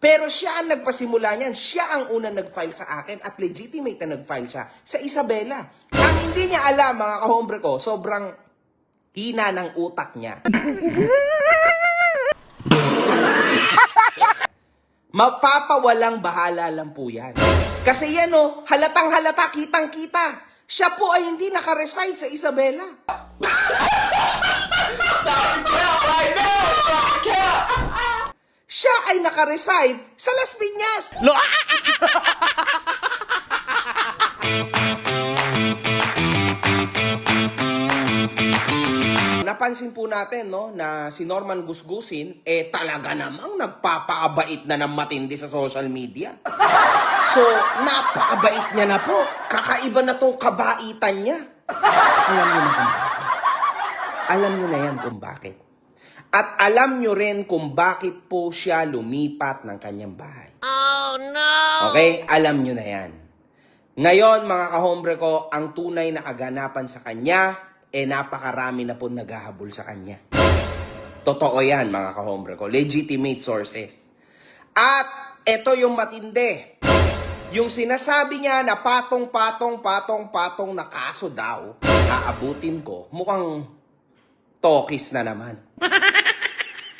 Pero siya ang nagpasimula niyan. Siya ang unang nag-file sa akin at legitimate na nag-file siya sa Isabela. Ang hindi niya alam, mga kahombre ko, sobrang hina ng utak niya. Mapapawalang bahala lang po yan. Kasi yan halatang halata, kitang kita. Siya po ay hindi naka-reside sa Isabela. Siya ay naka-reside sa Las Piñas. Napansin po natin na si Norman Gusgusin talaga namang nagpapaabait na ng matindi sa social media. So, napakabait niya na po. Kakaiba na tong kabaitan niya. Alam niyo na kung bakit. Alam niyo na yan kung bakit. At alam niyo rin kung bakit po siya lumipat ng kanyang bahay. Oh, no! Okay? Alam niyo na yan. Ngayon, mga kahombre ko, ang tunay na kaganapan sa kanya, napakarami na po naghahabol sa kanya. Totoo yan, mga kahombre ko. Legitimate sources. At ito yung matindi. Yung sinasabi niya na patong na kaso daw, aabutin ko, mukhang tokis na naman.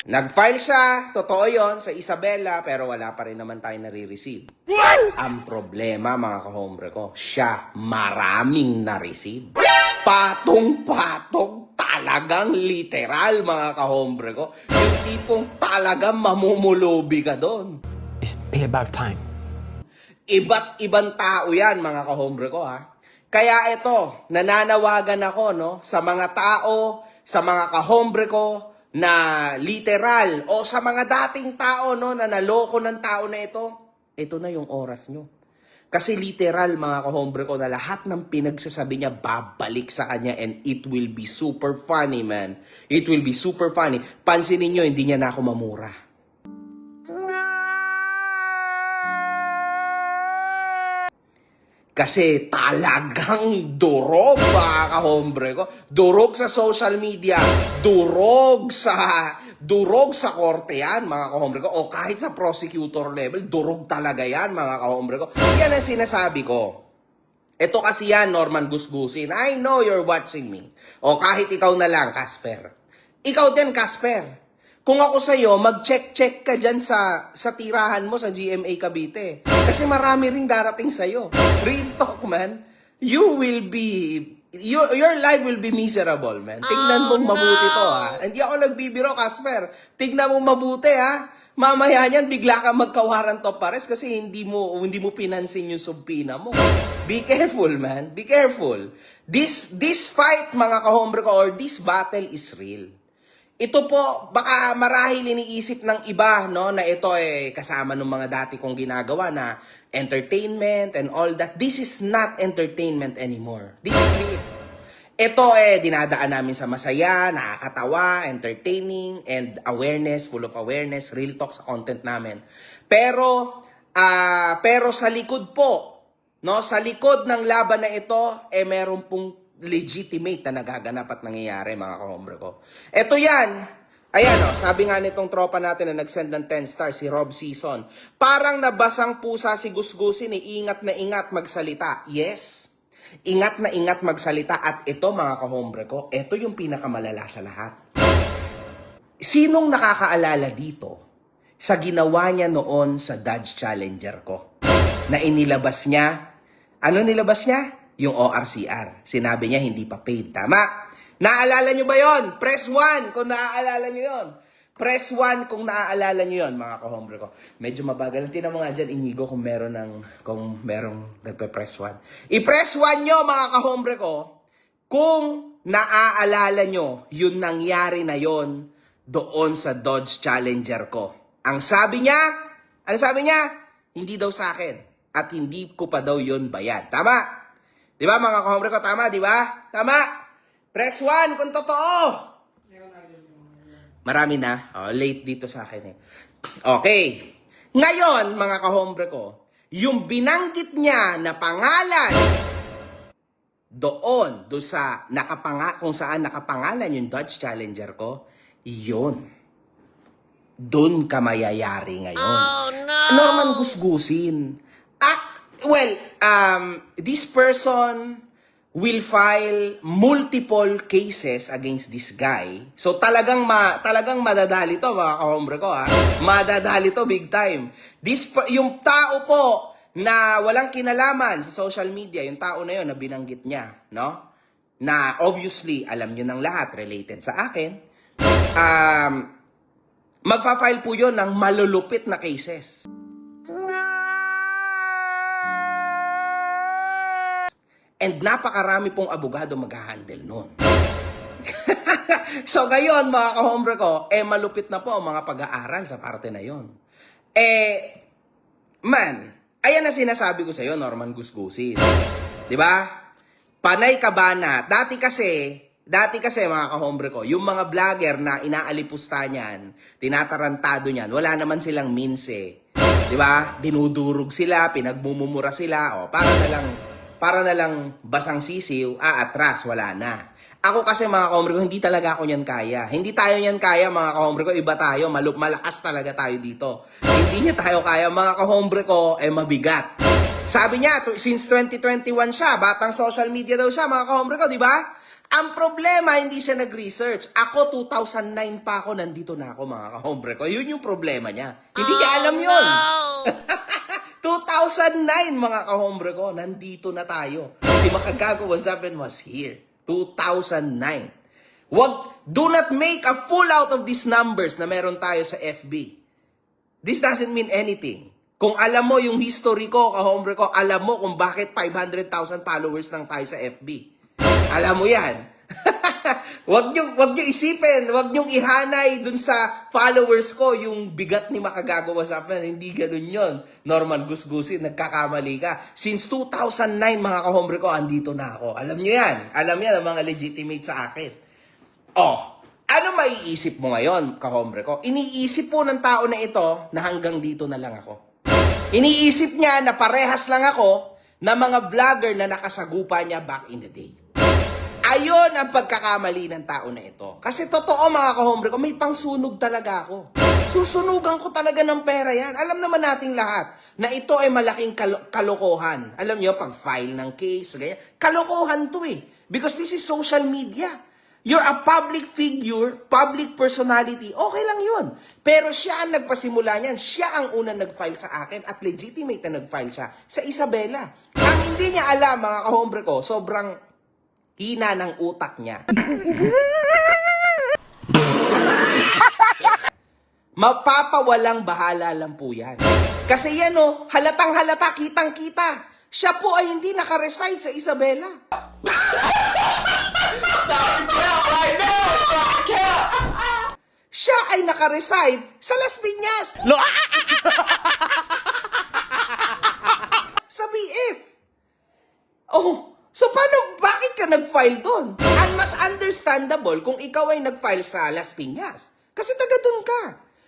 Nag-file siya, totoo yon sa Isabela, pero wala pa rin naman tayo nare-receive. Ang problema, mga kahombre ko, siya maraming na-receive. Patong-patong, talagang literal, mga kahombre ko. Yung tipong talagang mamumulobi ka doon. It's payback time. Iba't ibang tao yan, mga kahombre ko, ha. Kaya ito, nananawagan ako, sa mga tao, sa mga kahombre ko, na literal, o sa mga dating tao, na naloko ng tao na ito na yung oras nyo. Kasi literal, mga kahombre ko, na lahat ng pinagsasabi niya babalik sa kanya and it will be super funny, man. It will be super funny. Pansinin nyo, hindi niya na ako mamura. Kasi talagang durog, mga kahombre ko. Durog sa social media. Durog sa korte yan, mga kahombre ko. O kahit sa prosecutor level, durog talaga yan, mga kahombre ko. Yan ang sinasabi ko. Ito kasi yan, Norman Gusgusin. I know you're watching me. O kahit ikaw na lang, Casper. Ikaw din, Casper. Kung ako sa'yo, mag-check ka dyan sa tirahan mo sa GMA Cavite. Kasi marami ring darating sa'yo. Real talk, man. Your life will be miserable, man. Tignan mong mabuti to, ha. Hindi ako nagbibiro, Casper. Tignan mong mabuti, ha. Mamaya niyan, bigla ka magkawaran to pares kasi hindi mo pinansin yung subpina mo. Be careful, man. Be careful. This fight, mga kahombre ko, or this battle is real. Ito po, baka marahil iniisip ng iba, na ito kasama ng mga dati kong ginagawa na entertainment and all that. This is not entertainment anymore. This is real. Ito dinadaan namin sa masaya, nakakatawa, entertaining, and awareness, full of awareness, real talk sa content namin. Pero sa likod po, sa likod ng laban na ito, meron pong legitimate na nagaganap at nangyayari, mga kahombre ko. Ito yan. Ayan, sabi nga nitong tropa natin na nag-send ng 10 stars, si Rob Season. Parang nabasang pusa si Gusgusin, ingat na ingat magsalita. Yes, ingat na ingat magsalita. At ito, mga kahombre ko, ito yung pinakamalala sa lahat. Sinong nakakaalala dito sa ginawa niya noon sa Dodge Challenger ko? Na inilabas niya, ano nilabas niya? Yung ORCR. Sinabi niya hindi pa paid. Tama? Naaalala nyo ba yon? Press 1 kung naaalala nyo yon. Press 1 kung naaalala nyo yon, mga kahombre ko. Medyo mabagal. Tinan mo nga dyan, Inigo, kung merong nagpe-press 1. I-press 1 nyo, mga kahombre ko, kung naaalala nyo yung nangyari na yon doon sa Dodge Challenger ko. Ang sabi niya, hindi daw sa akin. At hindi ko pa daw yon bayad. Tama? Di ba, mga kahombre ko? Tama, di ba? Tama! Press 1 kung totoo! Marami na. Late dito sa akin Okay. Ngayon, mga kahombre ko, yung binanggit niya na pangalan doon sa kung saan nakapangalan yung Dodge Challenger ko, yun. Doon ka mayayari ngayon. Oh, no! Norman gusgusin. This person will file multiple cases against this guy. So talagang madadali to, mga kahombre ko, ha. Madadali to big time. Yung tao po na walang kinalaman sa social media, yung tao na yon na binanggit niya, no? Na obviously alam niyo ng lahat, related sa akin. Magpa-file po yon ng malulupit na cases. And napakarami pong abogado mag-handle nun. So ngayon, mga kahombre ko, malupit na po ang mga pag-aaral sa parte na yon. Ayan na sinasabi ko sa iyo, Norman gusgusin. 'Di ba? Panay ka ba na? Dati kasi mga kahombre ko, yung mga vlogger na inaalipusta niyan, tinatarantado niyan, wala naman silang minse. 'Di ba? Dinudurog sila, pinagmumumura sila, para na lang basang sisiw, atras, wala na. Ako kasi, mga kahombre ko, hindi talaga ako niyan kaya. Hindi tayo niyan kaya, mga kahombre ko, iba tayo, malakas talaga tayo dito. Hindi niya tayo kaya, mga kahombre ko, mabigat. Sabi niya, since 2021 siya, batang social media daw siya, mga kahombre ko, di ba? Ang problema, hindi siya nag-research. Ako, 2009 pa ako, nandito na ako, mga kahombre ko. Yun yung problema niya. Hindi niya alam yun. No! 2009, mga kahombre ko, nandito na tayo. Si Makagago was up and was here. 2009. Do not make a fool out of these numbers na meron tayo sa FB. This doesn't mean anything. Kung alam mo yung history ko, kahombre ko, alam mo kung bakit 500,000 followers lang tayo sa FB. Alam mo yan. Wag niyo isipin, wag niyo ihanay dun sa followers ko yung bigat ni Makagago WhatsApp na. Hindi ganun yon. Norman gusgusin, nagkakamali ka. Since 2009, mga kahombre ko, andito na ako. Alam niyo yan. Alam yan ang mga legitimate sa akin. Ano maiisip mo ngayon, kahombre ko? Iniisip po ng tao na ito na hanggang dito na lang ako. Iniisip niya na parehas lang ako na mga vlogger na nakasagupa niya back in the day. Ayon ang pagkakamali ng tao na ito. Kasi totoo, mga kahombre ko, may pangsunog talaga ako. Susunugan ko talaga ng pera yan. Alam naman nating lahat na ito ay malaking kalokohan. Alam niyo, pag-file ng case, ganyan, kalokohan to Because this is social media. You're a public figure, public personality, okay lang yun. Pero siya ang nagpasimula niyan. Siya ang unang nag-file sa akin at legitimate na nag-file siya sa Isabela. Ang hindi niya alam, mga kahombre ko, sobrang hina ng utak niya. Mapapawalang bahala lang po yan. Kasi yan halatang halata, kitang kita. Siya po ay hindi naka-reside sa Isabela. Siya ay naka-reside sa Las Piñas. Sa BF. So bakit ka nag-file doon? And mas understandable kung ikaw ay nag-file sa Las Piñas. Kasi taga doon ka.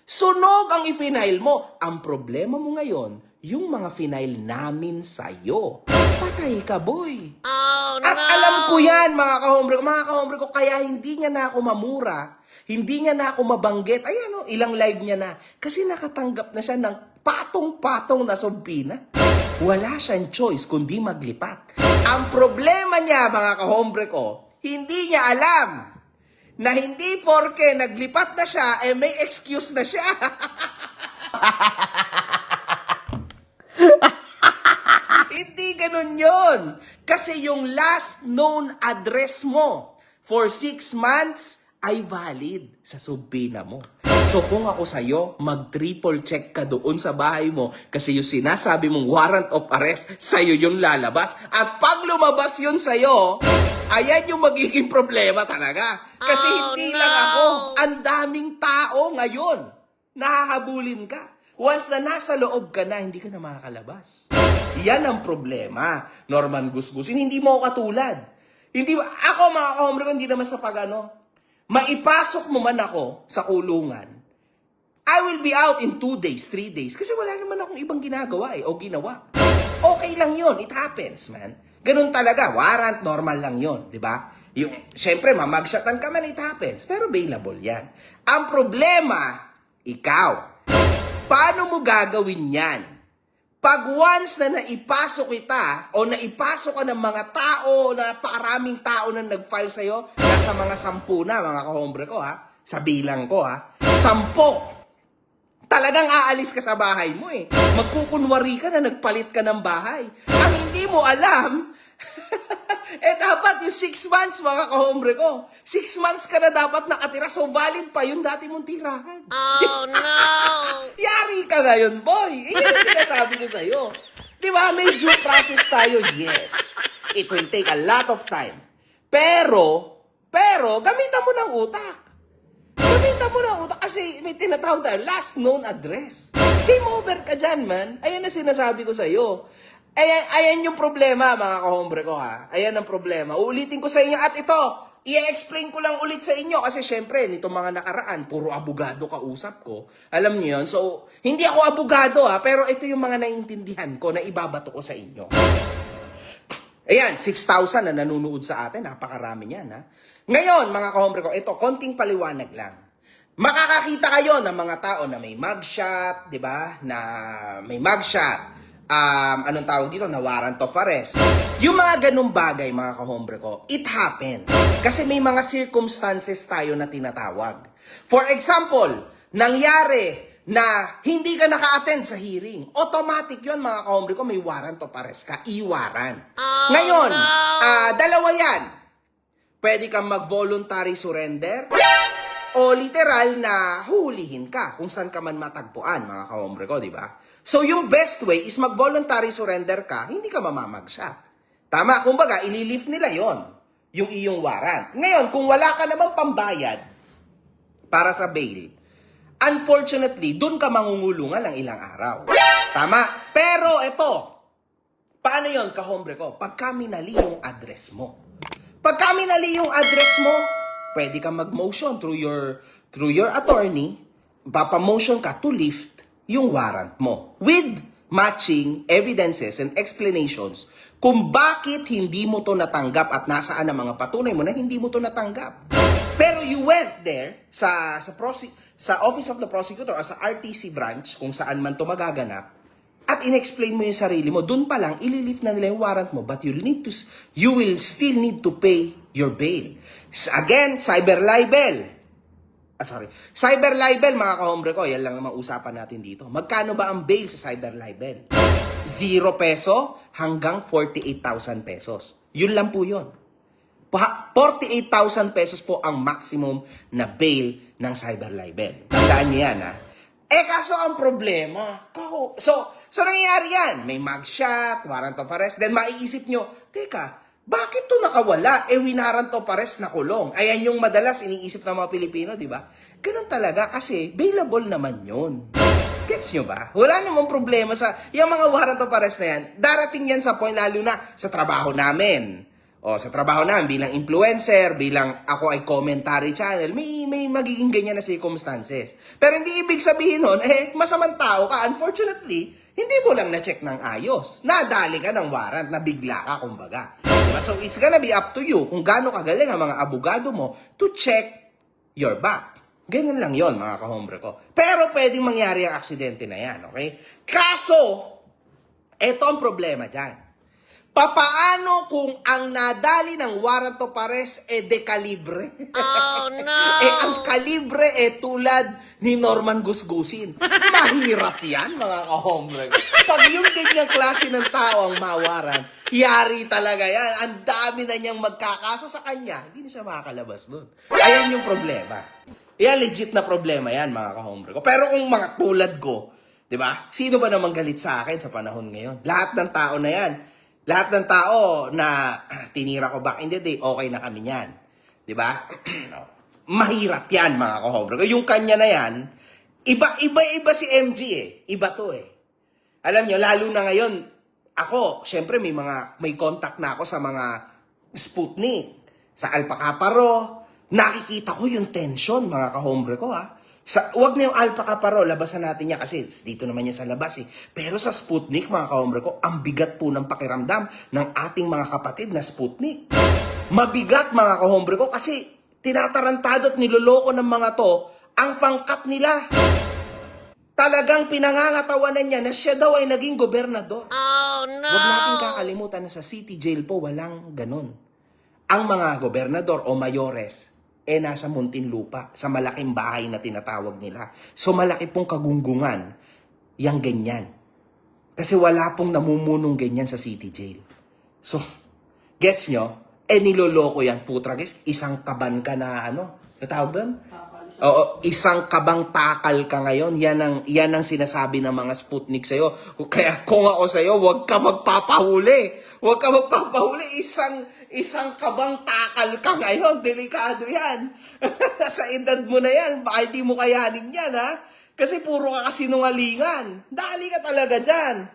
Sunog ang i-file mo. Ang problema mo ngayon, yung mga final namin sa'yo. Patay ka, boy. Oh, no. At alam ko yan, mga kahombre ko, kaya hindi niya na ako mamura. Hindi niya na ako mabanggit. Ayan, ilang live niya na. Kasi nakatanggap na siya ng patong-patong na sumpina. Wala siyang choice kundi maglipat. Ang problema niya, mga kahombre ko, hindi niya alam na hindi porke naglipat na siya, may excuse na siya. Hindi ganun yun. Kasi yung last known address mo for 6 months ay valid sa sumpina mo. So kung ako sa'yo, mag-triple check ka doon sa bahay mo kasi yung sinasabi mong warrant of arrest, sa'yo yung lalabas. At pag lumabas yun sa'yo, ayan yung magiging problema talaga. Kasi hindi lang ako, ang daming tao ngayon. Nahahabulin ka. Once na nasa loob ka na, hindi ka na makakalabas. Yan ang problema, Norman gusgusin. Hindi mo ako katulad. Ako, mga kahombre ko, hindi naman sa maipasok mo man ako sa kulungan, I will be out in 2 days, 3 days. Kasi wala naman akong ibang ginagawa o ginawa. Okay lang yun. It happens, man. Ganun talaga. Warrant, normal lang yun. Diba? Siyempre, mamagshatan ka man, it happens. Pero available yan. Ang problema, ikaw. Paano mo gagawin yan? Pag once na naipasok kita o naipasok ka ng mga tao, napakaraming tao na nag-file sa'yo, nasa mga 10 na, mga kahombre ko ha, sa bilang ko ha, 10. Talagang aalis ka sa bahay mo eh. Magkukunwari ka na nagpalit ka ng bahay. Ang hindi mo alam, dapat yung 6 months, mga kahombre ko. 6 months ka na dapat nakatira, so valid pa yung dati mong tirahan. Oh, no! Yari ka ngayon, boy. Iyan ang sinasabi ko sa'yo. Di ba, may due process tayo, yes. It will take a lot of time. Pero, gamitan mo ng utak. Gamitan mo ng utak kasi may tinatawag tayo, last known address. Game over ka dyan, man. Ayan ang sinasabi ko sa'yo. Ayan yung problema, mga kahombre ko, ha. Ayan ang problema. Uulitin ko sa inyo at ito, i-explain ko lang ulit sa inyo kasi syempre, nito mga nakaraan, puro abogado kausap ko. Alam niyo yun? So, hindi ako abogado, ha, pero ito yung mga naiintindihan ko na ibabato ko sa inyo. Ayan, 6,000 na nanonood sa atin. Napakarami yan, ha. Ngayon, mga kahombre ko, ito, konting paliwanag lang. Makakakita kayo ng mga tao na may mugshot, di ba? Na may mugshot. Anong tawag dito? Na warrant of arrest. Yung mga ganung bagay, mga kahombre ko, it happened. Kasi may mga circumstances tayo na tinatawag. For example, nangyari na hindi ka naka-attend sa hearing. Automatic yun, mga kahombre ko, may warrant of arrest ka. I-warrant. Ngayon, dalawa yan. Pwede kang mag-voluntary surrender o literal na huhulihin ka kung saan ka man matagpuan, mga kahombre ko, di ba? So, yung best way is mag-voluntary surrender ka, hindi ka mamamagshot. Tama, kumbaga, ililift nila yon yung iyong warrant. Ngayon, kung wala ka namang pambayad para sa bail, unfortunately, dun ka mangungulungan ng ilang araw. Tama? Pero ito, paano yon, kahombre ko? Pagka minali yung address mo. Pagka minali yung address mo, pwede kang mag-motion through your attorney, papamotion ka to lift yung warrant mo with matching evidences and explanations kung bakit hindi mo to natanggap at nasaan ang mga patunay mo na hindi mo to natanggap. Pero you went there sa Office of the Prosecutor o sa RTC branch kung saan man to magaganap at inexplain mo yung sarili mo, dun pa lang ililift na nila yung warrant mo, but you will still need to pay your bail. Again, cyber libel. Cyber libel, mga kahombre ko, yan lang naman usapan natin dito. Magkano ba ang bail sa cyber libel? 0 peso hanggang 48,000 pesos. Yun lang po yun. 48,000 pesos po ang maximum na bail ng cyber libel. Tandaan niyo yan, ha? Kaso ang problema, so nangyayari yan, may mugshot, warrant of arrest, then maiisip nyo, teka, bakit to nakawala? Winarant of arrest na kulong. Ayan yung madalas iniisip ng mga Pilipino, di ba? Ganun talaga kasi bailable naman yun. Gets nyo ba? Wala namang problema yung mga warrant of arrest na yan. Darating yan sa point, lalo na sa trabaho namin. Sa trabaho namin, bilang influencer, bilang ako ay commentary channel, may magiging ganyan na circumstances. Pero hindi ibig sabihin nun, masamang tao ka. Unfortunately, hindi mo lang na-check ng ayos. Nadali ka ng warrant, nabigla ka, kumbaga. Diba? So, it's gonna be up to you kung gaano kagaling ang mga abogado mo to check your back. Ganyan lang yon, mga kahombre ko. Pero pwedeng mangyari ang aksidente na yan, okay? Kaso, eto ang problema dyan. Papaano kung ang nadali ng warrant of arrest dekalibre? Oh, no! Ang kalibre tulad ni Norman Gusgusin. Mahirap yan, mga kahombre. Pag yung ganyang klase ng tao ang mawaran, yari talaga yan. Ang dami na niyang magkakaso sa kanya. Hindi na siya makakalabas doon. Ayan yung problema. Yan, legit na problema yan, mga kahombre ko. Pero kung mga tulad ko, di ba? Sino ba namang galit sa akin sa panahon ngayon? Lahat ng tao na yan. Lahat ng tao na tinira ko back in the day, okay na kami niyan. Di ba? Mahirap yan, mga kahombre. Yung kanya na yan, iba si MG Iba to Alam nyo, lalo na ngayon, ako, syempre may contact na ako sa mga Sputnik, sa Alpha Kappa Rho. Nakikita ko yung tension, mga kahombre ko, Wag na yung Alpha Kappa Rho, labasan natin niya kasi dito naman niya sa labas Pero sa Sputnik, mga kahombre ko, ang bigat po ng pakiramdam ng ating mga kapatid na Sputnik. Mabigat, mga kahombre ko, kasi tinatarantado at niloloko ng mga to ang pangkat nila. Talagang pinangangatawanan niya na siya daw ay naging gobernador. Oh, no! Huwag natin kakalimutan na sa city jail po, walang ganon. Ang mga gobernador o mayores, nasa Muntinlupa, sa malaking bahay na tinatawag nila. So, malaki pong kagunggungan, yang ganyan. Kasi wala pong namumunong ganyan sa city jail. So, gets nyo? Niloloko yan, putra guys. Isang kaban ka na, natawag doon? Oo, isang kabang takal ka ngayon. Yan ang sinasabi ng mga Sputnik sa'yo. Kaya kung ako sa'yo, huwag ka magpapahuli. Huwag ka magpapahuli. Isang kabang takal ka ngayon. Delikado yan. Sa edad mo na yan, baka hindi mo kayanin yan, ha? Kasi puro ka kasinungalingan. Dali ka talaga dyan.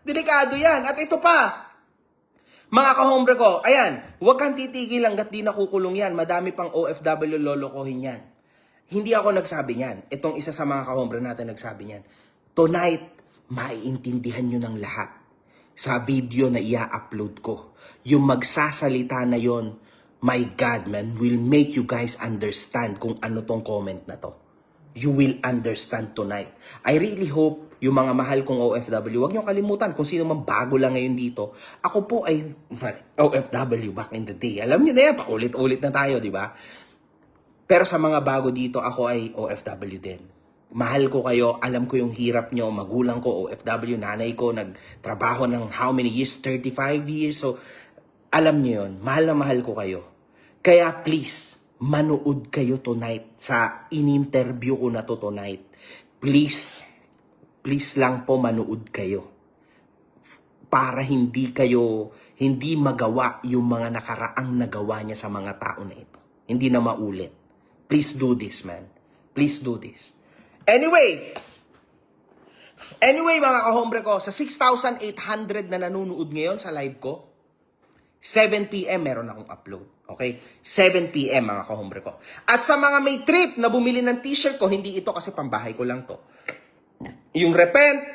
Delikado yan. At ito pa, mga kahombre ko, ayan, huwag kang titigil hanggat di nakukulong yan. Madami pang OFW lolokohin yan. Hindi ako nagsabi niyan. Itong isa sa mga kahombre natin nagsabi niyan. Tonight, maiintindihan nyo ng lahat sa video na ia-upload ko. Yung magsasalita na yon, my God, man, will make you guys understand kung ano tong comment na to. You will understand tonight. I really hope yung mga mahal kong OFW, huwag niyong kalimutan kung sino man bago lang ngayon dito. Ako po ay OFW back in the day. Alam niyo na yan, paulit-ulit na tayo, di ba? Pero sa mga bago dito, ako ay OFW din. Mahal ko kayo, alam ko yung hirap nyo, magulang ko, OFW, nanay ko, nagtrabaho ng how many years? 35 years. So, alam nyo yun, mahal na mahal ko kayo. Kaya please, manood kayo tonight sa in-interview ko na to tonight. Please lang po manood kayo. Para hindi magawa yung mga nakaraang nagawa niya sa mga tao na ito. Hindi na maulit. Please do this, man. Please do this. Anyway, mga kahombre ko, sa 6,800 na nanonood ngayon sa live ko, 7 p.m. meron akong upload. Okay? 7 p.m. mga kahombre ko. At sa mga may trip na bumili ng t-shirt ko, hindi ito kasi pambahay ko lang to. Yung Repent,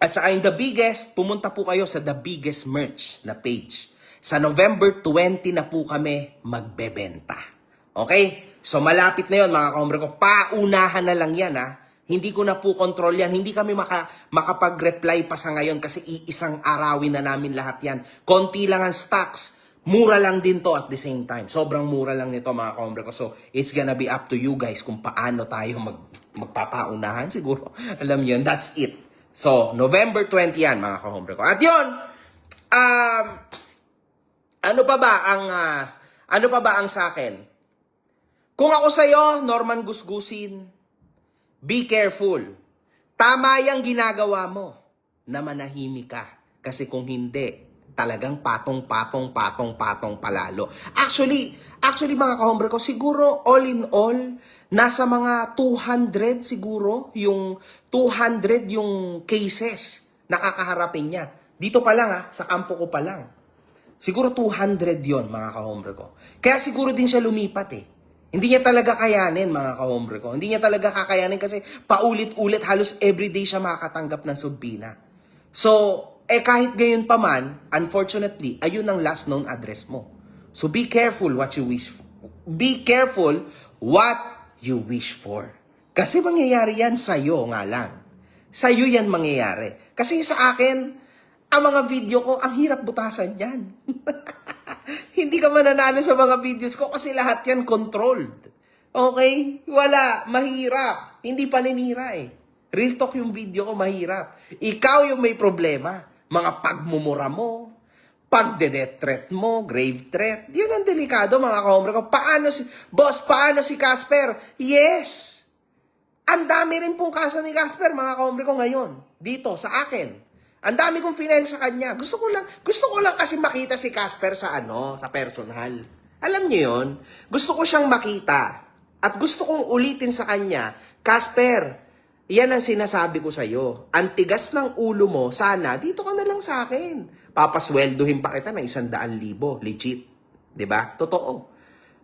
at saka yung The Biggest, pumunta po kayo sa The Biggest Merch na page. Sa November 20 na po kami magbebenta. Okay? So malapit na yon mga kahombre ko. Paunahan na lang yan, ha. Hindi ko na po control yan. Hindi kami makapag-reply pa sa ngayon kasi iisang arawin na namin lahat yan. Konti lang ang stocks. Mura lang din to at the same time. Sobrang mura lang nito mga kahombre ko. So it's gonna be up to you guys kung paano tayo magpapaunahan. Siguro, alam yun, that's it. So, November 20 yan mga kahombre ko. At yun, ano pa ba ang sa akin? Kung ako sa'yo, Norman Gusgusin, be careful. Tama yung ginagawa mo na manahimik ka. Kasi kung hindi, talagang patong palalo. Actually mga kahombre ko, siguro all in all, nasa mga 200 siguro, yung 200 yung cases na kakaharapin niya. Dito pa lang sa kampo ko pa lang. Siguro 200 yon mga kahombre ko. Kaya siguro din siya lumipat Hindi niya talaga kayanin, mga kahombre ko. Hindi niya talaga kakayanin kasi paulit-ulit, halos everyday siya makakatanggap ng subbina. So, kahit gayon pa man, unfortunately, ayun ang last known address mo. So, be careful what you wish for. Be careful what you wish for. Kasi mangyayari yan sa'yo nga lang. Sa'yo yan mangyayari. Kasi sa akin, ang mga video ko, ang hirap butasan yan. Hindi ka mananalo sa mga videos ko kasi lahat yan controlled. Okay? Wala. Mahirap. Hindi paninira Real talk yung video ko, mahirap. Ikaw yung may problema. Mga pagmumura mo, pagde-death threat mo, grave threat. Yan ang delikado mga kahombre ko. Paano si Casper? Yes! Ang dami rin pong kaso ni Casper, mga kahombre ko ngayon. Dito, sa akin. Ang dami kong final sa kanya. Gusto ko lang kasi makita si Casper sa personal. Alam niyo yon? Gusto ko siyang makita. At gusto kong ulitin sa kanya, Casper, yan ang sinasabi ko sa'yo. Ang tigas ng ulo mo, sana, dito ka na lang sa akin. Papasweldohin pa kita ng 100,000. Legit. Diba? Totoo.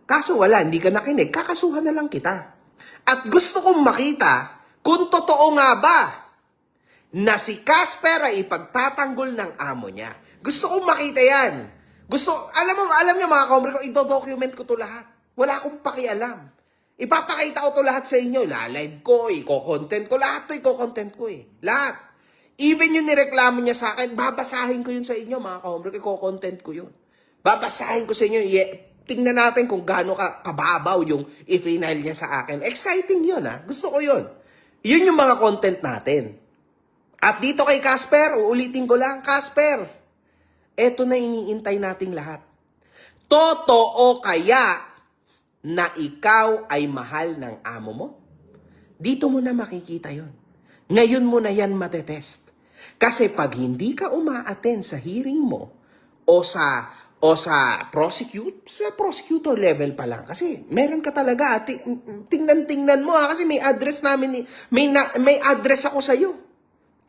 Kaso wala, hindi ka nakinig. Kakasuhan na lang kita. At gusto kong makita kung totoo nga ba na si Casper ay ipagtatanggol ng amo niya. Gusto kong makita yan. Alam niyo mga kahombre ko, ito-document ko to lahat. Wala akong pakialam. Ipapakita ko to lahat sa inyo. Live ko, i-content ko. Lahat to i-content ko eh. Lahat. Even yung nireklamo niya sa akin, babasahin ko yun sa inyo, mga ka-hombre. I-content ko yun. Babasahin ko sa inyo. Tingnan natin kung gaano kababaw yung i-final niya sa akin. Exciting yun, ha? Gusto ko yun. Yun yung mga content natin. At dito kay Casper, uulitin ko lang, Casper, eto na iniintay nating lahat. Totoo kaya na ikaw ay mahal ng amo mo? Dito mo na makikita yon. Ngayon mo na yan matetest. Kasi pag hindi ka uma-attend sa hearing mo o sa prosecutor level pa lang. Kasi meron ka talaga, tingnan mo kasi may address namin, may address ako sa'yo.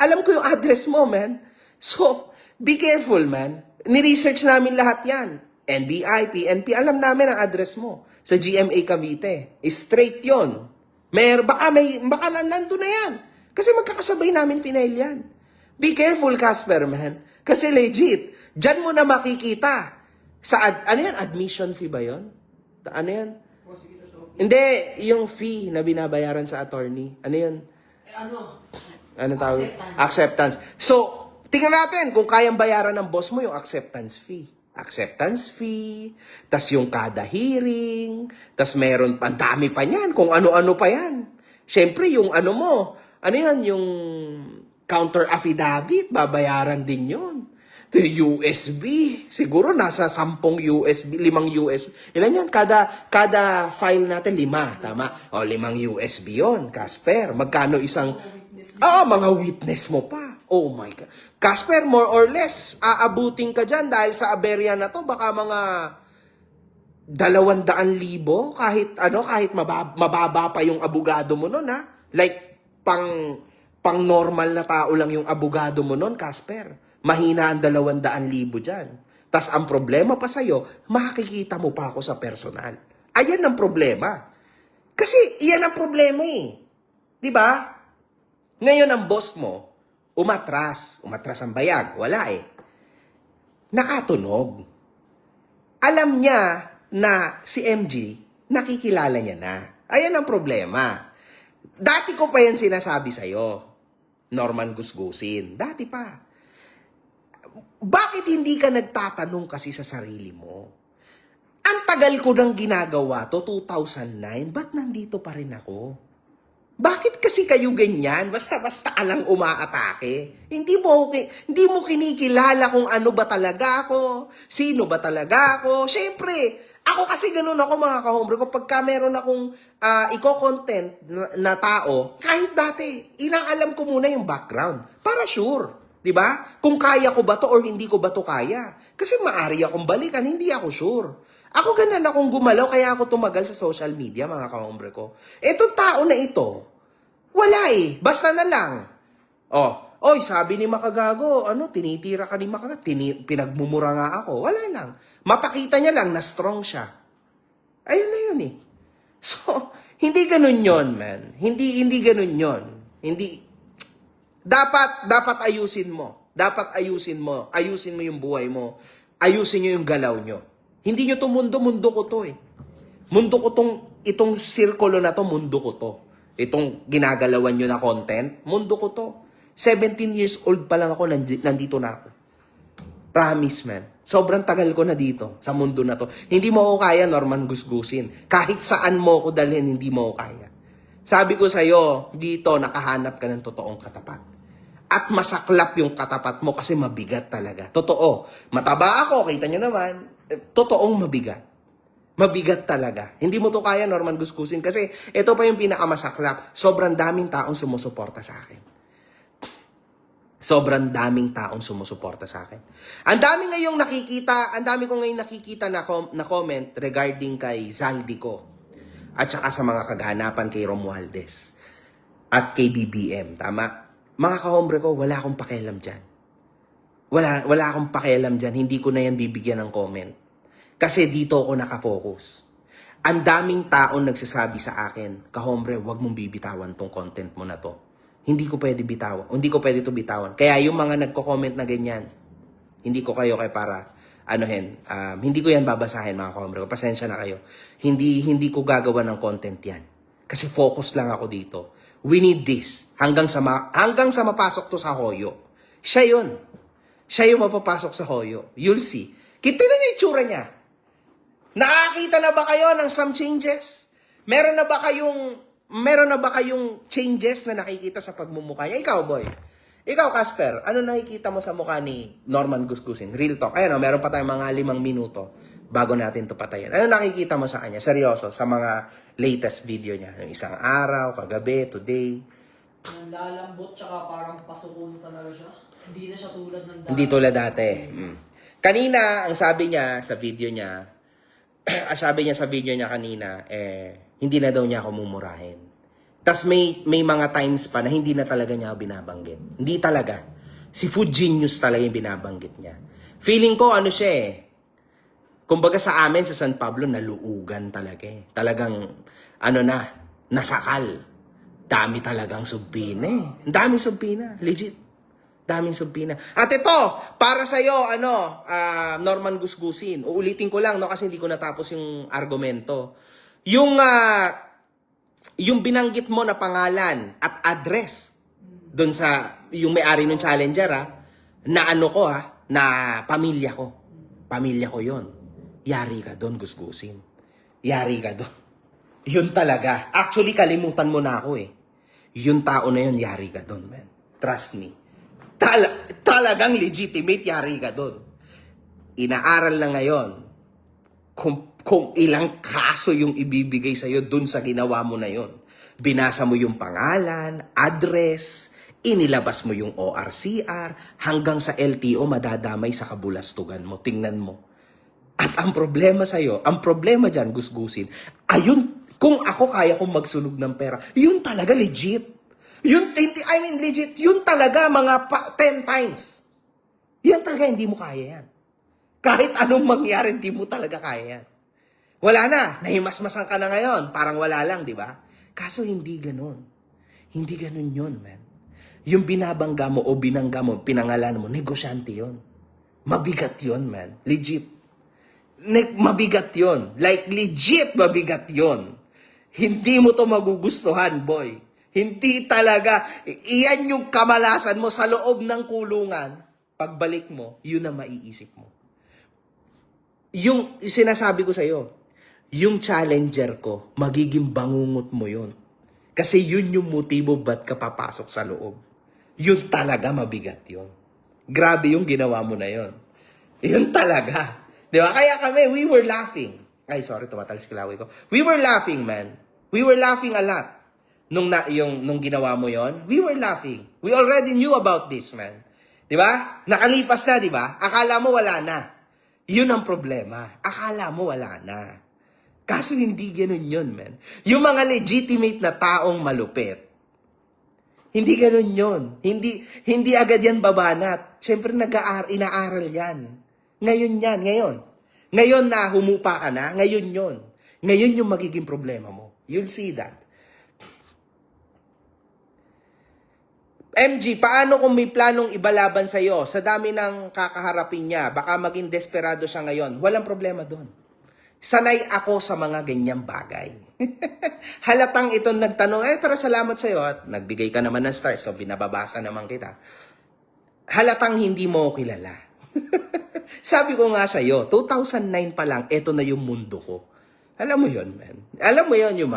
Alam ko yung address mo, man. So, be careful, man. Ni-research namin lahat yan. NBI, PNP, alam namin ang address mo. Sa GMA Cavite. Straight yon. Baka nandun na yan. Kasi magkakasabay namin final yan. Be careful, Casper, man. Kasi legit, dyan mo na makikita. Ano yan? Admission fee ba yon? Ano yan? Hindi, yung fee na binabayaran sa attorney. Ano yun? Ano tawag? Acceptance. So, tingnan natin kung kayang bayaran ng boss mo yung acceptance fee. Acceptance fee, tas yung kada hearing, tas meron pa, dami pa niyan, kung ano-ano pa yan. Siyempre, yung ano mo, ano yan, yung counter affidavit, babayaran din yun. To USB, siguro nasa 10 USB, 5 USB. Ilan yun? Kada file natin, 5, tama? O, 5 USB yun, Casper. Magkano isang, mga witness mo pa. Oh my God. Casper, more or less, aabutin ka dyan dahil sa aberya na to, baka mga 200,000 kahit mababa pa yung abogado mo nun, ha? Like, pang normal na tao lang yung abogado mo nun, Casper. Mahina ang 200,000 dyan. Tas ang problema pa sa'yo, makikita mo pa ako sa personal. Ayan ang problema. Kasi, iyan ang problema eh. Diba? Ngayon ang boss mo, umatras ang bayag, wala eh. Nakatunog. Alam niya na si MG, nakikilala niya na. Ayan ang problema. Dati ko pa yan sinasabi sa'yo, Norman Gusgusin. Dati pa. Bakit hindi ka nagtatanong kasi sa sarili mo? Ang tagal ko nang ginagawa to, 2009, ba't nandito pa rin ako? Bakit kasi kayo ganyan? Basta-basta ka lang umaatake. Hindi mo kinikilala kung ano ba talaga ako. Sino ba talaga ako. Siyempre, ako kasi ganun ako mga ka-hombre. Kapag meron akong i-content na tao, kahit dati, inaalam ko muna yung background. Para sure. Diba? Kung kaya ko ba to or hindi ko ba to kaya. Kasi maari akong balikan, hindi ako sure. Ako ganun akong gumalaw, kaya ako tumagal sa social media, mga ka-hombre ko. Etong tao na ito, wala eh. Basta na lang. Oy, sabi ni Makagago, tinitira ka ni Makagago, pinagmumura nga ako. Wala lang. Mapakita niya lang na strong siya. Ayun na yun eh. So, hindi ganun yon, man. Hindi ganun yon. Dapat ayusin mo. Ayusin mo yung buhay mo. Ayusin nyo yung galaw nyo. Hindi nyo to mundo ko to eh. Mundo ko itong sirkulo na to, mundo ko to. Itong ginagalawan nyo na content, mundo ko to. 17 years old pa lang ako, nandito na ako. Promise, man. Sobrang tagal ko na dito, sa mundo na to. Hindi mo ako kaya, Norman Gusgusin. Kahit saan mo ako dalhin, hindi mo ako kaya. Sabi ko sa'yo, dito nakahanap ka ng totoong katapat. At masaklap yung katapat mo kasi mabigat talaga. Totoo. Mataba ako, kita nyo naman. Totoong mabigat. Mabigat talaga. Hindi mo to kaya, Norman Gusgusin. Kasi ito pa yung pinakamasaklap. Sobrang daming taong sumusuporta sa akin. Sobrang daming taong sumusuporta sa akin. Ang dami ko ngayong nakikita na comment regarding kay Zaldico. At saka sa mga kaganapan kay Romualdez. At kay BBM. Tama? Mga kahombre ko, wala akong pakialam dyan. Wala akong pakialam dyan. Hindi ko na yan bibigyan ng comment. Kasi dito ako nakafocus. Ang daming taon nagsasabi sa akin, kahombre, wag mong bibitawan tong content mo na to. Hindi ko pwede bitawan. Hindi ko pwede to bitawan. Kaya yung mga nagko-comment na ganyan, hindi ko kayo para hindi ko yan babasahin mga kahombre ko. Pasensya na kayo. Hindi ko gagawa ng content yan. Kasi focus lang ako dito. We need this. Hanggang sa mapasok to sa Hoyo. Siya yun. Siya yung mapapasok sa Hoyo. You'll see. Kita na yung itsura niya. Nakakita na ba kayo ng some changes? Meron na ba kayong changes na nakikita sa pagmumukha niya? Ikaw, boy. Ikaw, Casper, ano nakikita mo sa mukha ni Norman Gusgusin? Real talk. Ayan, meron pa tayong mga 5 minuto bago natin to patayin. Ano nakikita mo sa kanya? Seryoso, sa mga latest video niya. Yung isang araw, kagabi, today. Lalambot, tsaka parang pasuko na talaga siya. Hindi na siya tulad ng dati. Hindi tulad dati. Kanina, ang sabi niya sa video niya, kanina, hindi na daw niya ako mumurahin. Tas may mga times pa na hindi na talaga niya ako binabanggit. Hindi talaga. Si Food Genius talaga yung binabanggit niya. Feeling ko, siya kumbaga sa amin, sa San Pablo, naluugan talaga Talagang, nasakal. Dami talagang subbina Daming subbina. Legit. Daming subbina. At ito, para sa'yo, Norman Gusgusin. Uulitin ko lang, kasi hindi ko natapos yung argumento. Yung binanggit mo na pangalan at address doon sa yung may-ari ng Challenger na pamilya ko. Pamilya ko 'yon. Yari ka doon, Gusgusin. Yari ka doon. Yun talaga. Actually, kalimutan mo na ako Yung tao na yun, yari ka doon, man. Trust me. Talagang legitimate yari ka doon. Inaaral na ngayon kung ilang kaso yung ibibigay sa'yo dun sa ginawa mo na yon. Binasa mo yung pangalan, address, inilabas mo yung ORCR, hanggang sa LTO madadamay sa kabulastugan mo. Tingnan mo. At ang problema sa'yo, ang problema dyan, Gusgusin, ayun, kung ako kaya kong magsunog ng pera, yun talaga legit. Legit, yun talaga mga 10 times. Yan talaga, hindi mo kaya yan. Kahit anong mangyari, hindi mo talaga kaya yan. Wala na, nahimasmasan ka na ngayon. Parang wala lang, di ba? Kaso hindi ganun. Hindi ganun yun, man. Yung binabangga mo o binangga mo, pinangalan mo, negosyante yun. Mabigat yun, man. Legit. Mabigat yun. Like, legit mabigat yun. Hindi mo to magugustuhan, boy. Hindi talaga. Iyan yung kamalasan mo sa loob ng kulungan. Pagbalik mo, yun ang maiisip mo. Yung sinasabi ko sa'yo, yung Challenger ko, magiging bangungot mo yun. Kasi yun yung motibo ba't ka papasok sa loob. Yun talaga mabigat yun. Grabe yung ginawa mo na yun. Yun talaga. Di ba? Kaya kami, we were laughing. Ay, sorry, tumatalis kilaway ko. We were laughing, man. We were laughing a lot. Nung ginawa mo yon, we were laughing. We already knew about this, man. Di ba? Nakalipas na, di ba? Akala mo wala na. Yun ang problema. Akala mo wala na. Kaso hindi ganun yun, man. Yung mga legitimate na taong malupit, hindi ganun yun. Hindi agad yan babanat. Siyempre, inaaral yan. Ngayon yan, ngayon. Ngayon na humupa ka na, ngayon yun. Ngayon yung magiging problema mo. You'll see that. MG, paano kung may planong ibalaban sa'yo? Sa dami ng kakaharapin niya, baka maging desperado siya ngayon. Walang problema doon. Sanay ako sa mga ganyang bagay. Halatang itong nagtanong, pero salamat sa'yo at nagbigay ka naman ng stars, so binababasa naman kita. Halatang hindi mo kilala. Sabi ko nga sa'yo, 2009 pa lang, eto na yung mundo ko. Alam mo yon, man. Alam mo yon yung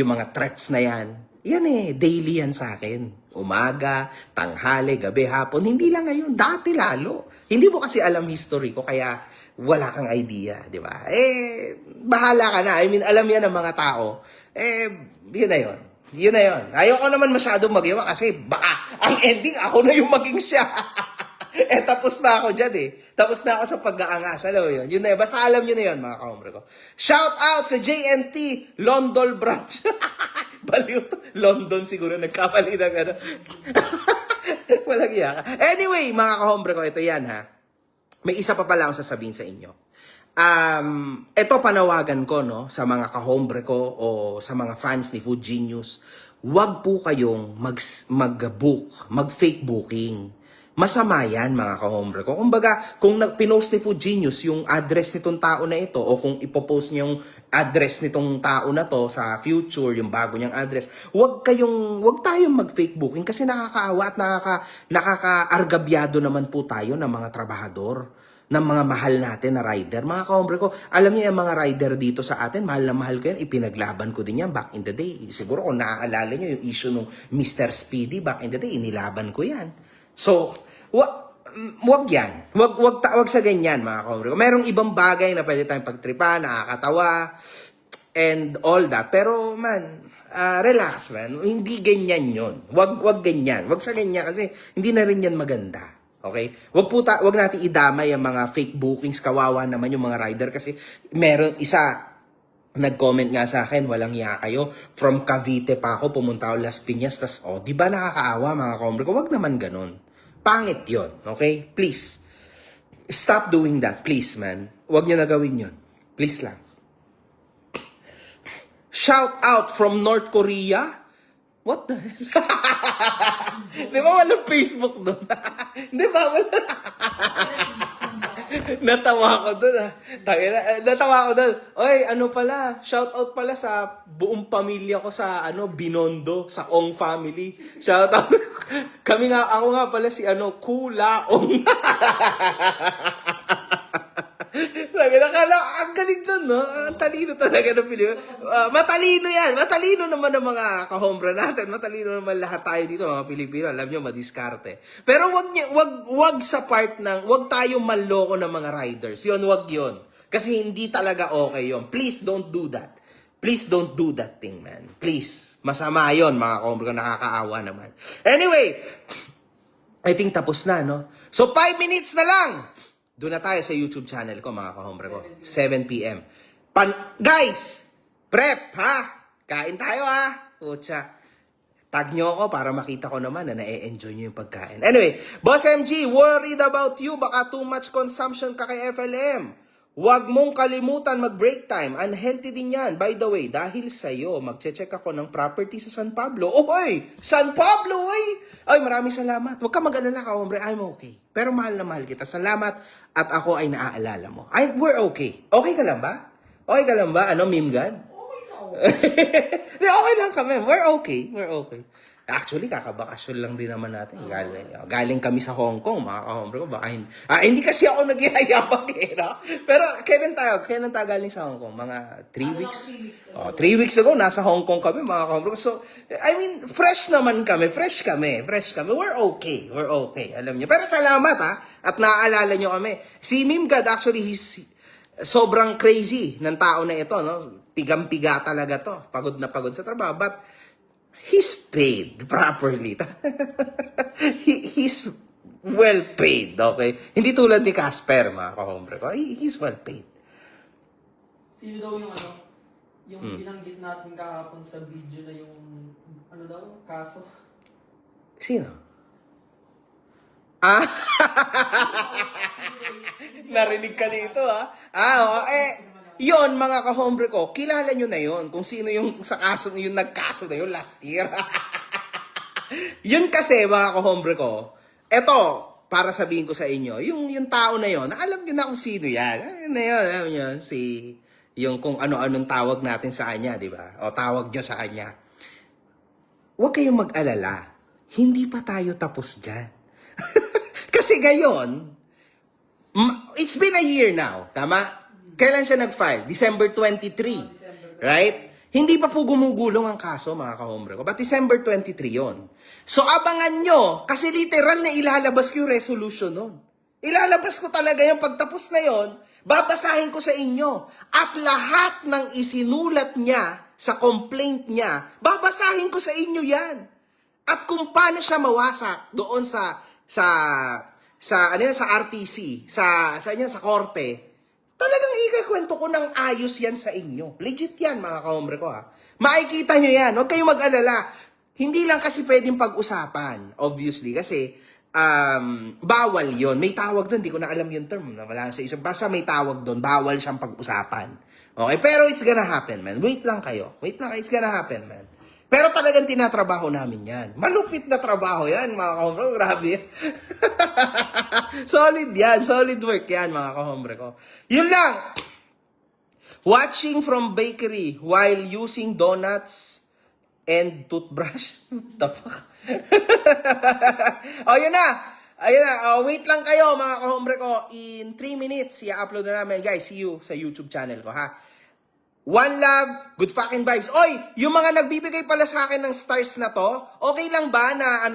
mga threats na yan. Yan daily yan sa akin. Umaga, tanghali, gabi, hapon. Hindi lang ngayon, dati lalo. Hindi mo kasi alam history ko, kaya wala kang idea, di ba? Bahala ka na. I mean, alam yan ng mga tao. Yun na yun. Yun na yun. Ayoko naman masyadong magiwa kasi baka ang ending ako na yung maging siya. Tapos na ako dyan Tapos na ako sa pag-aangas. Alam mo yun? Yun na yun. Basta alam nyo na yun, mga kahombre ko. Shout out sa JNT London branch. Baliw to. London siguro nagkamali ng Walang iya ka. Anyway, mga kahombre ko, ito yan ha. May isa pa pala akong sasabihin sa inyo. Ito panawagan ko sa mga kahombre ko o sa mga fans ni Food Genius. Huwag po kayong mag-book, mag-fake booking. Masama yan, mga ka-hombre ko. Kumbaga, kung pinost ni Food Genius yung address nitong tao na ito, o kung ipopost niya yung address nitong tao na to sa future, yung bago niyang address, wag tayong mag-fake booking kasi nakakaawa at nakaka-argabyado naman po tayo ng mga trabahador, ng mga mahal natin na rider. Mga ka-hombre ko, alam niyo yung mga rider dito sa atin, mahal na mahal ko yan, ipinaglaban ko din yan back in the day. Siguro kung naaalala niyo yung issue ng Mr. Speedy back in the day, inilaban ko yan. So, wag yan. Wag sa ganyan, mga ka-hombre ko. Merong ibang bagay na pwede tayong pagtripan, nakakatawa, and all that. Pero man, relax man. Hindi ganyan yon. Wag ganyan. Wag sa ganyan kasi hindi na rin yan maganda. Okay? Wag natin idamay ang mga fake bookings. Kawawa naman yung mga rider kasi meron isa nag-comment nga sa akin, walang iya kayo. From Cavite pa ako, pumunta ako Las Piñas, tas di ba nakakaawa mga ka-hombre ko? Wag naman ganun. Pangit yon, okay? Please. Stop doing that, please man. Wag niyo na gawin yon. Please lang. Shout out from North Korea. What the hell? Di ba walang Facebook doon? Di ba wala? Natawa ko doon. Natawa ko doon. Oy, ano pala? Shout out pala sa buong pamilya ko sa Binondo, sa Ong family. Shout out. Ako nga pala si Kulaong. Nakala, ang galing doon, no? Ang talino talaga ng Pilipino. Matalino yan. Matalino naman ang mga kahombre natin. Matalino naman lahat tayo dito, mga Pilipino. Alam nyo, madiskarte. Pero wag sa part ng, wag tayo maloko ng mga riders. Wag yun. Kasi hindi talaga okay yun. Please don't do that. Please don't do that thing, man. Please. Masama yun, mga kahombre ko. Nakakaawa naman. Anyway, I think tapos na, no? So, 5 minutes na lang. Doon na tayo sa YouTube channel ko, mga kahombre ko. 7 p.m. Guys! Prep, ha? Kain tayo, ha? Pucha. Tag nyo ako para makita ko naman na na-enjoy nyo yung pagkain. Anyway, Boss MG, worried about you. Baka too much consumption ka kay FLM. Huwag mong kalimutan mag-break time. Unhealthy din yan. By the way, dahil sa'yo, magche-check ako ng property sa San Pablo. Oy! San Pablo, oy! Ay, maraming salamat. Huwag ka mag-alala ka, hombre. I'm okay. Pero mahal na mahal kita. Salamat at ako ay naaalala mo. We're okay. Okay ka lang ba? Okay ka lang ba? Meme God? Okay na ako. Okay lang kami. We're okay. We're okay. Actually, kakabakasyon lang din naman natin. Galing kami sa Hong Kong, mga kahombre ko. Baka hindi kasi ako nagyayabang eh, no? Pero kailan tayo galing sa Hong Kong? Mga 3 weeks? 3 weeks ago, nasa Hong Kong kami, mga kahombre ko. So, I mean, fresh naman kami. Fresh kami. We're okay. Alam niyo. Pero salamat, ha? At naaalala niyo kami. Si Meme God, actually, he's sobrang crazy ng tao na ito, no? Pigang-piga talaga to. Pagod na pagod sa trabaho. But, he's paid properly. He's well paid, okay? Hindi tulad ni Casper, mga kahombre ko. He's well paid. Sino daw yung binanggit natin kahapon sa video na yung, kaso? Sino? Narinig ka dito, ha? Yon, mga kahombre ko, kilala nyo na yon kung sino yung sa kaso, yung nagkaso na yun last year. Yun kasi, mga kahombre ko, eto, para sabihin ko sa inyo, yung tao na yon, alam nyo na kung sino yan. Alam nyo, yung kung ano-anong tawag natin sa kanya, di ba? O tawag nyo sa kanya. Huwag kayong mag-alala. Hindi pa tayo tapos dyan. Kasi ngayon, it's been a year now, tama? Kailan siya nag-file? December 23. Right? Hindi pa po gumugulong ang kaso, mga kahombre ko. But December 23 yon. So, abangan nyo. Kasi literal na ilalabas ko yung resolution nun. Ilalabas ko talaga yung pagtapos na yon. Babasahin ko sa inyo. At lahat ng isinulat niya sa complaint niya, babasahin ko sa inyo yan. At kung paano siya mawasak doon sa RTC, sa korte, talagang ikakwento ko ng ayos yan sa inyo. Legit yan, mga kahombre ko, ha. Makikita nyo yan. Huwag kayong mag-alala. Hindi lang kasi pwedeng pag-usapan, obviously, kasi bawal yon. May tawag doon. Hindi ko na alam yung term. Wala sa isang. Basta may tawag doon. Bawal siyang pag-usapan. Okay? Pero it's gonna happen, man. Wait lang kayo. It's gonna happen, man. Pero talagang tinatrabaho namin yan. Malupit na trabaho yan, mga kahombre ko. Grabe. Solid yan. Solid work yan, mga kahombre ko. Yun lang. Watching from bakery while using donuts and toothbrush. What the fuck? Oh, yun na. Ayun na. Wait lang kayo, mga kahombre ko. In 3 minutes, i-upload na namin. Guys, see you sa YouTube channel ko, ha? One love, good fucking vibes. Oy, yung mga nagbibigay pala sa akin ng stars na to, okay lang ba na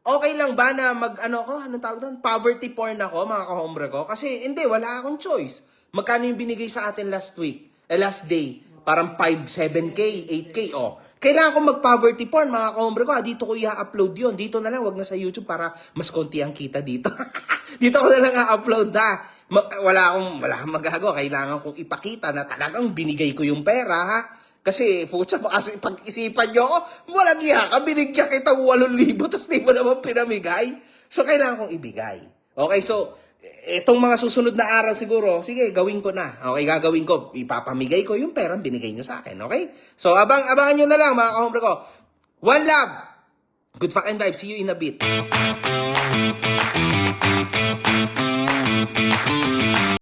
Okay lang ba na anong tawag doon? Poverty porn ako, mga kahombre ko? Kasi hindi, wala akong choice. Magkano yung binigay sa atin last day? Parang 5, 7K, 8K, oh. Kailangan ko mag-poverty porn, mga kahombre ko. Dito ko i-upload yun. Dito na lang, wag na sa YouTube para mas konti ang kita dito. Dito ko na lang i-upload na. Wala akong magagawa. Kailangan kong ipakita na talagang binigay ko yung pera, ha? Kasi, putsa mo, kasi pag-isipan nyo ako, walang iya ka, binigyan kita 8,000, tapos di mo naman pinamigay. So, kailangan kong ibigay. Okay, so, itong mga susunod na araw siguro, sige, gawin ko na. Okay, gagawin ko, ipapamigay ko yung pera binigay nyo sa akin, okay? So, abangan nyo na lang, mga kahombre ko. One love! Good fucking vibes. See you in a bit.